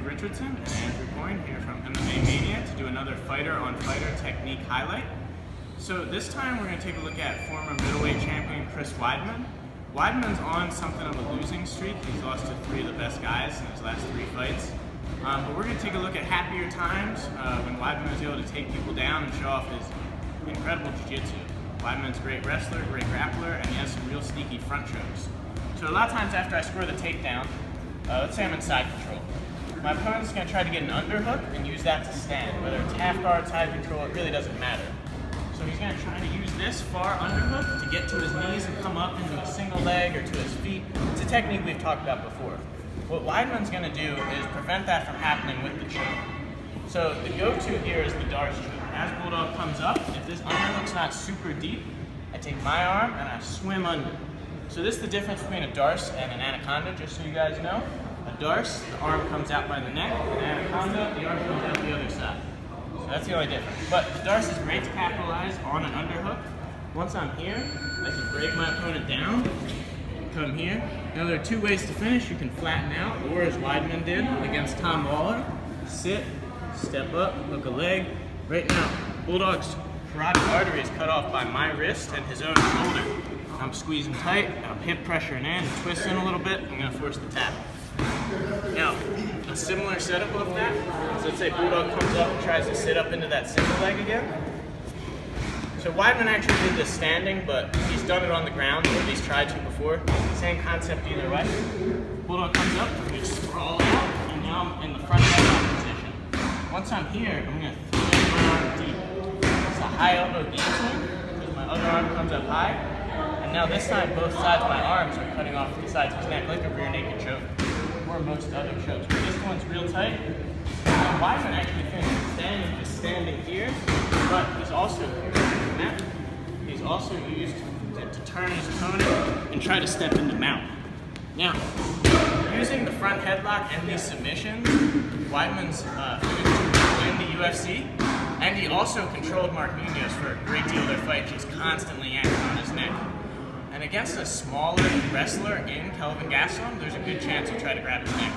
Andrew Richardson and Andrew Coyne here from MMA Mania to do another fighter-on-fighter technique highlight. So this time we're going to take a look at former middleweight champion Chris Weidman. Weidman's on something of a losing streak. He's lost to 3 of the best guys in his last 3 fights. But we're going to take a look at happier times when Weidman was able to take people down and show off his incredible jiu-jitsu. Weidman's a great wrestler, great grappler, and he has some real sneaky front chokes. So a lot of times after I score the takedown, let's say I'm in side control. My opponent's going to try to get an underhook and use that to stand. Whether it's half guard, side control, it really doesn't matter. So he's going to try to use this far underhook to get to his knees and come up into a single leg or to his feet. It's a technique we've talked about before. What Weidman's going to do is prevent that from happening with the choke. So the go-to here is the Darce choke. As Bulldog comes up, if this underhook's not super deep, I take my arm and I swim under. So this is the difference between a Darce and an anaconda, just so you guys know. A Darce, the arm comes out by the neck. An anaconda, the arm comes out the other side. So that's the only difference. But the Darce is great to capitalize on an underhook. Once I'm here, I can break my opponent down, come here. Now there are 2 ways to finish. You can flatten out, or as Weidman did against Tom Waller, sit, step up, hook a leg. Right now, Bulldog's carotid artery is cut off by my wrist and his own shoulder. I'm squeezing tight, I'm hip pressuring in, twisting a little bit, I'm going to force the tap. Now, a similar setup of that, so let's say Bulldog comes up and tries to sit up into that single leg again. So Weidman actually did this standing, but he's done it on the ground, or at least tried to before. Same concept either way. Bulldog comes up, we just sprawl out, and now I'm in the front headlock position. Once I'm here, I'm going to throw my arm deep. It's a high elbow deep swing, because my other arm comes up high. And now this time, both sides of my arms are cutting off the sides of his neck, like a rear naked choke, or most other chokes. But this one's real tight. And Weidman actually finishes standing, just standing here, but he's also used to turn his opponent and try to step into mount. Now, using the front headlock and these submissions, Weidman's win the UFC, and he also controlled Mark Munoz for a great deal of their fight, just constantly yanking on his neck. And against a smaller wrestler in Kelvin Gastelum, there's a good chance he'll try to grab his neck.